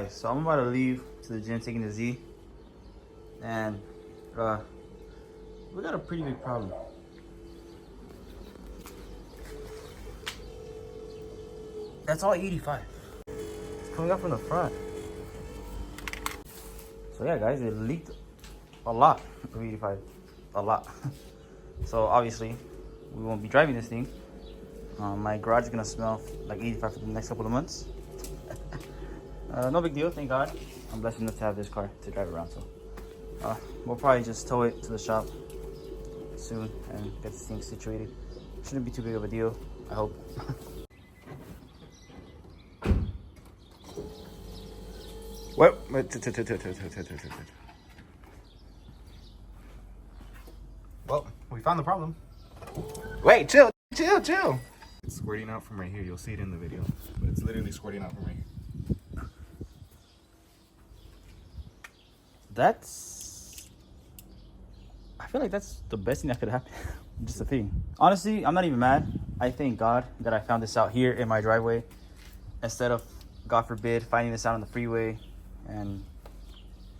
guys, so I'm about to leave to the gym, taking the Z, and we got a pretty big problem. That's all 85. It's coming up from the front. So yeah, guys, it leaked a lot of 85, a lot. So obviously, we won't be driving this thing. My garage is gonna smell like 85 for the next couple of months. No big deal, thank God. I'm blessed enough to have this car to drive around, so we'll probably just tow it to the shop soon and get this thing situated. Shouldn't be too big of a deal, I hope. What? Well, we found the problem. Wait, chill. It's squirting out from right here. You'll see it in the video. But it's literally squirting out from right here. I feel like that's the best thing that could happen. Just a thing. Honestly, I'm not even mad. I thank God that I found this out here in my driveway instead of, God forbid, finding this out on the freeway and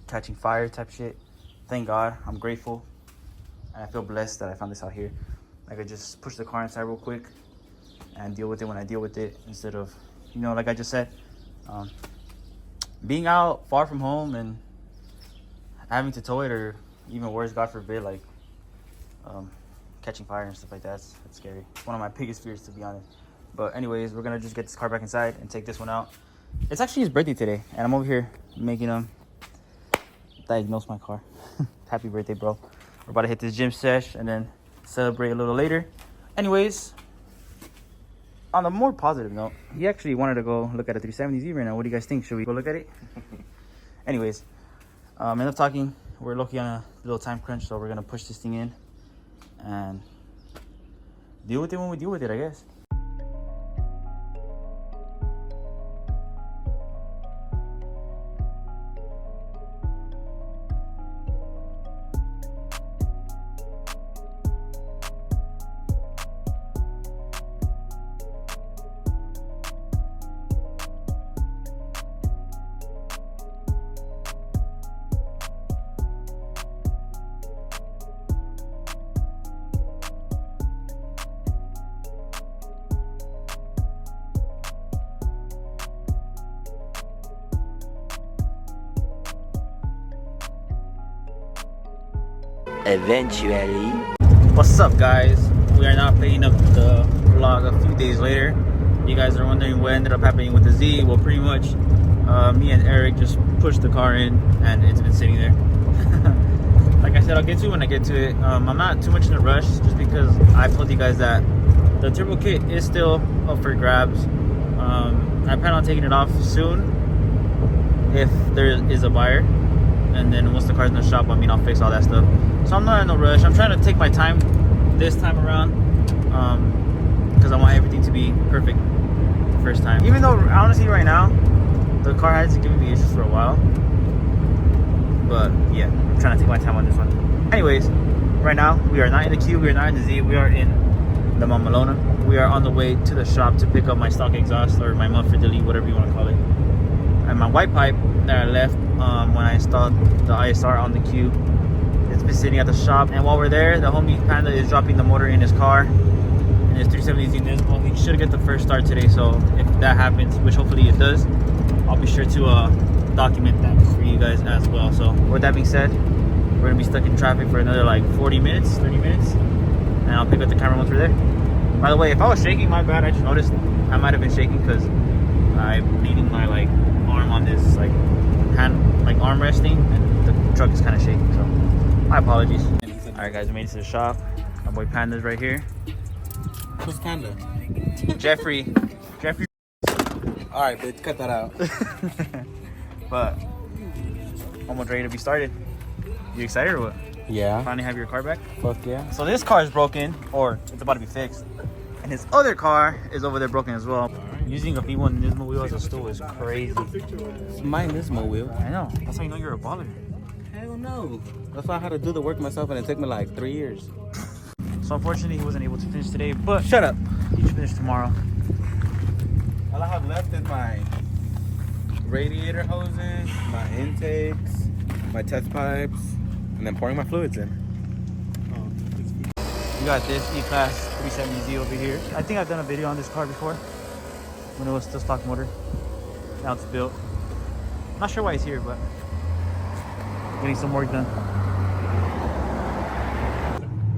catching fire type shit. Thank God. I'm grateful. And I feel blessed that I found this out here. I could just push the car inside real quick and deal with it when I deal with it, instead of, like I just said, being out far from home and having to tow it, or even worse, God forbid, like catching fire and stuff like that. It's scary. It's one of my biggest fears, to be honest. But anyways, we're gonna just get this car back inside and take this one out. It's actually his birthday today, and I'm over here making him diagnose my car. Happy birthday, bro. We're about to hit this gym sesh and then celebrate a little later. Anyways, on a more positive note, he actually wanted to go look at a 370Z right now. What do you guys think? Should we go look at it? Anyways, enough talking. We're lucky on a little time crunch, so we're gonna push this thing in and deal with it when we deal with it, I guess. Eventually. What's up, guys? We are now picking up the vlog a few days later. You guys are wondering what ended up happening with the Z. Well, pretty much me and Eric just pushed the car in and it's been sitting there. Like I said, I'll get to it when I get to it. I'm not too much in a rush, just because I told you guys that the turbo kit is still up for grabs. I plan on taking it off soon if there is a buyer, and then once the car's in the shop, I'll fix all that stuff. So I'm not in a rush. I'm trying to take my time this time around, because I want everything to be perfect the first time. Even though honestly right now the car has given me issues for a while, but yeah, I'm trying to take my time on this one. Anyways, right now we are not in the Q, we are not in the Z, we are in the Mamalona. We are on the way to the shop to pick up my stock exhaust, or my muffler delete, whatever you want to call it, and my white pipe that I left when I installed the ISR on the Q. It's been sitting at the shop, and while we're there, the homie Panda is dropping the motor in his car, in his 370Z Nismo. He should get the first start today, so if that happens, which hopefully it does, I'll be sure to document that for you guys as well. So with that being said, we're gonna be stuck in traffic for another like 40 minutes, 30 minutes, and I'll pick up the camera once we're there. By the way, if I was shaking, my bad. I just noticed I might have been shaking because I'm leaning my arm on this hand, arm resting, and the truck is kind of shaking, so my apologies. Alright guys, we made it to the shop. My boy Panda's right here. Who's Panda? Jeffrey. Alright, bitch, cut that out. But almost ready to be started. You excited or what? Yeah. Finally have your car back? Fuck yeah. So this car is broken, or it's about to be fixed. And his other car is over there broken as well. Using a V1 Nismo wheel as a stool is crazy. It's my Nismo wheel. I know. That's how you know you're a baller. Hell no. That's why I had to do the work myself, and it took me like 3 years. So unfortunately, he wasn't able to finish today, but Shut up. he should finish tomorrow. All I have left is my radiator hoses, my intakes, my test pipes, and then pouring my fluids in. We got this E-Class 370Z over here. I think I've done a video on this car before when it was still stock motor. Now it's built. Not sure why it's here, but getting some work done.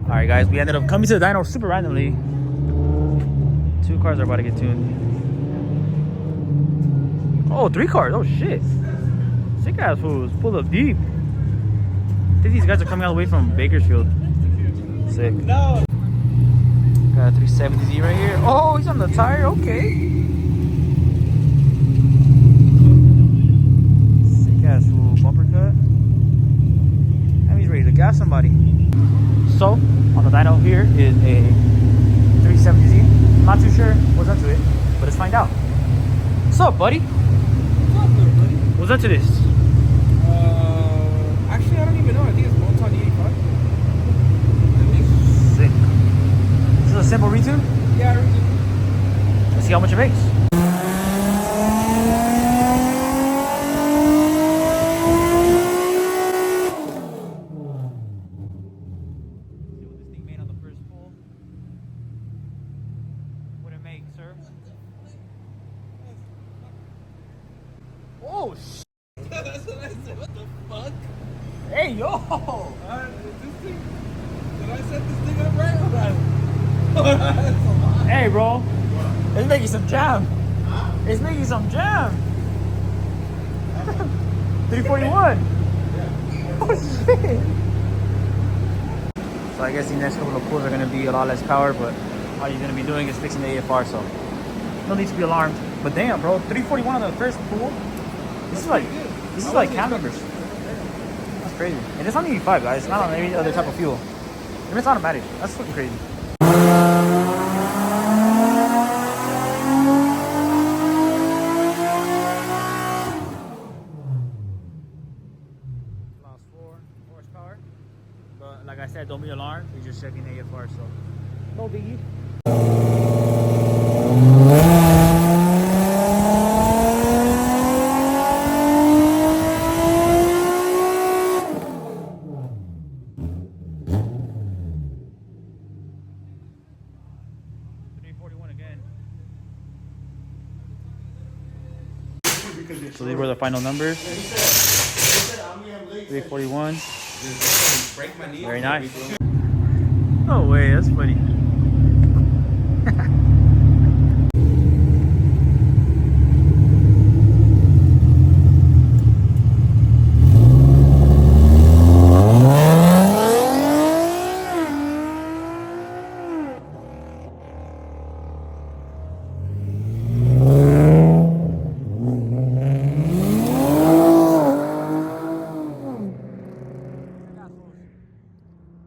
Alright guys, we ended up coming to the dyno super randomly. 2 cars are about to get tuned. Oh, 3 cars, oh shit. Sick ass fools, pull up deep. I think these guys are coming all the way from Bakersfield. Sick. No. Got a 370Z right here. Oh, he's on the tire, okay. Sick ass fool, bumper cut. And he's ready to gas somebody. So, on the dyno here is a 370Z. I'm not too sure what's into it, but let's find out. What's up, buddy? What's up, there, buddy? What's into this? Actually, I don't even know. I think it's Moton 85. Sick. This is a simple retune? Yeah, Let's see how much it makes. Oh shit! That's what I said. What the fuck? Hey yo! This thing, did I set this thing up right? That's a lot. Hey bro, it's making some jam. It's making some jam. 341. Oh shit! So I guess the next couple of pulls are gonna be a lot less power, but all you're gonna be doing is fixing the AFR, so no need to be alarmed. But damn, bro, 341 on the first pull. This is like cam numbers. That's crazy. And it's on 85, guys. It's not on any other type of fuel. And it's automatic. That's fucking crazy. Lost 4 horsepower. But like I said, don't be alarmed. We're just checking AFR, so no biggie. So these were the final numbers. 341. Very nice. No way, that's funny.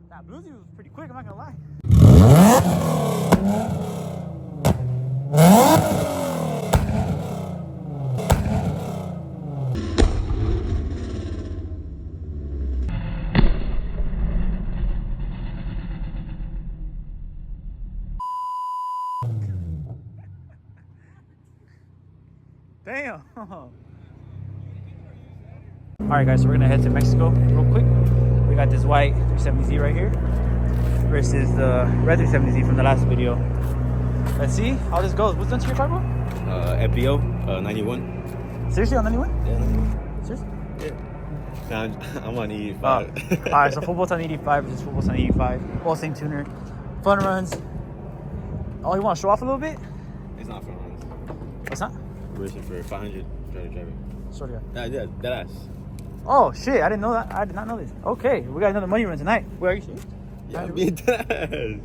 That Bluesy was pretty quick, I'm not gonna lie. Damn. Alright guys, so we're gonna head to Mexico real quick. We got this white 370Z right here versus the red 370Z from the last video. Let's see how this goes. What's done to your car, bro? FBO 91. Seriously, on 91? Yeah. Seriously? Yeah. I'm on E85. Alright, so full bolts on 85 versus full bolts on 85. All same tuner. Fun runs. Oh, you want to show off a little bit? It's not for runs. What's not? We're racing for 500 driver. Sort of. Yeah, that ass. Oh shit! I didn't know that. I did not know this. Okay, we got another money run tonight. Where are you? Serious? Yeah, me that ass.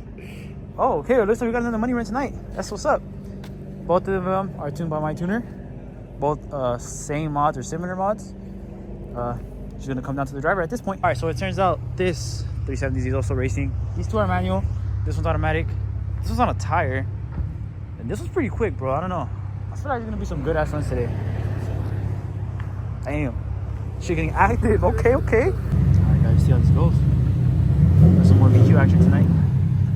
Oh, okay. Well, looks like we got another money run tonight. That's what's up. Both of them are tuned by my tuner. Both same mods or similar mods. Just gonna come down to the driver at this point. All right. So it turns out this 370Z is also racing. These two are manual. This one's automatic. This one's on a tire. And this was pretty quick, bro. I don't know. I feel like there's gonna be some good ass runs today. Damn. Shit getting active. Okay, okay. Alright guys, see how this goes. Got some more VQ action tonight.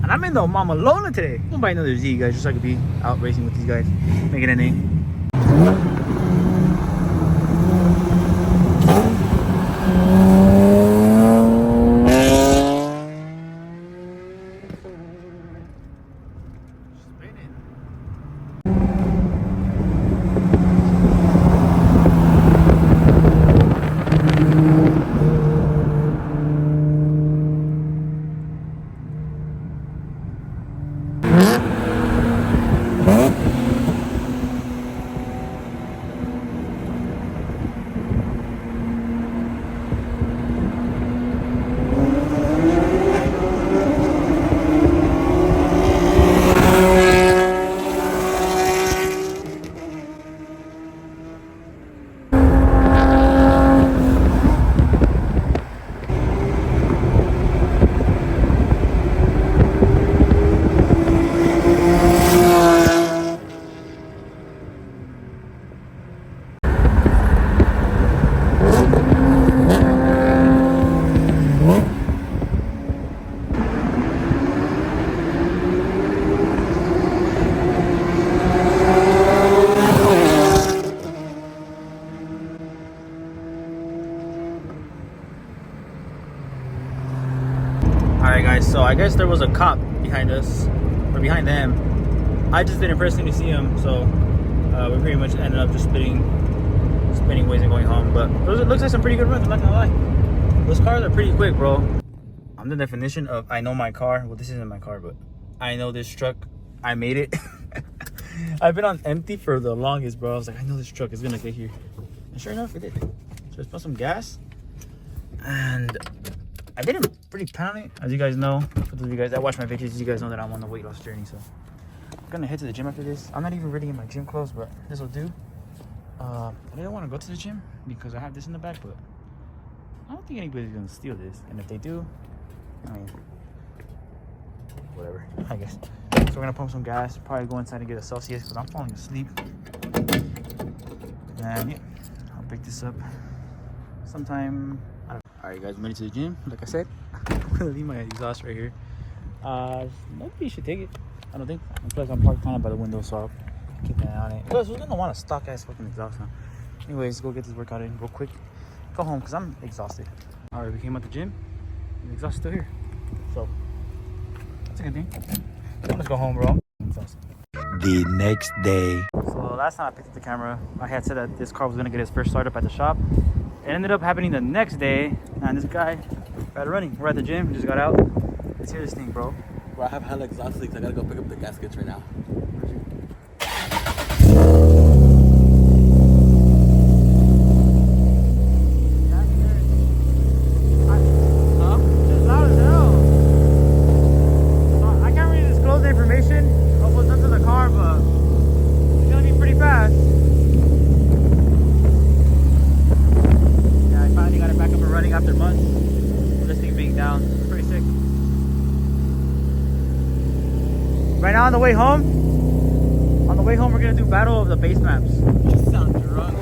And I'm in the Mama Lona today. I'm gonna buy another Z, guys, just so I could be out racing with these guys. Making a name. Alright guys, so I guess there was a cop behind us, or behind them. I just didn't personally see him, so we pretty much ended up just spinning ways and going home. But it looks like some pretty good runs, I'm not gonna lie. Those cars are pretty quick, bro. I'm the definition of I know my car. Well, this isn't my car, but I know this truck. I made it. I've been on empty for the longest, bro. I was like, I know this truck is gonna get here. And sure enough, it did. So let's put some gas. And I've been pretty pound it, as you guys know. For those of you guys that watch my videos, you guys know that I'm on the weight loss journey. So I'm gonna head to the gym after this. I'm not even ready in my gym clothes, but this will do. I didn't want to go to the gym because I have this in the back, but I don't think anybody's gonna steal this. And if they do, I mean, whatever, I guess. So we're gonna pump some gas, probably go inside and get a Celsius because I'm falling asleep. And yeah, I'll pick this up sometime. Alright guys, I'm ready to the gym. Like I said, I'm gonna leave my exhaust right here. Nobody should take it, I don't think. And plus I'm parked kind of by the window, so I'll keep an eye on it. Plus who's gonna want a stock ass fucking exhaust now? Anyways, go get this workout in real quick. Go home because I'm exhausted. Alright, we came out the gym. The exhaust is still here. So that's a good thing. Let's go home, bro. I'm exhausted. The next day. So last time I picked up the camera, I had said that this car was gonna get its first startup at the shop. It ended up happening the next day, and this guy started running. We're at the gym, just got out. Let's hear this thing, bro. Bro, I have hella exhaust leaks. I gotta go pick up the gaskets right now. It's loud as hell. So I can't really disclose the information of what's done to the car, but it's gonna be pretty fast. Yeah, I finally got it back up and running after months of this thing being down. It's pretty sick. Right now on the way home, we're gonna do battle of the base maps. You sound drunk.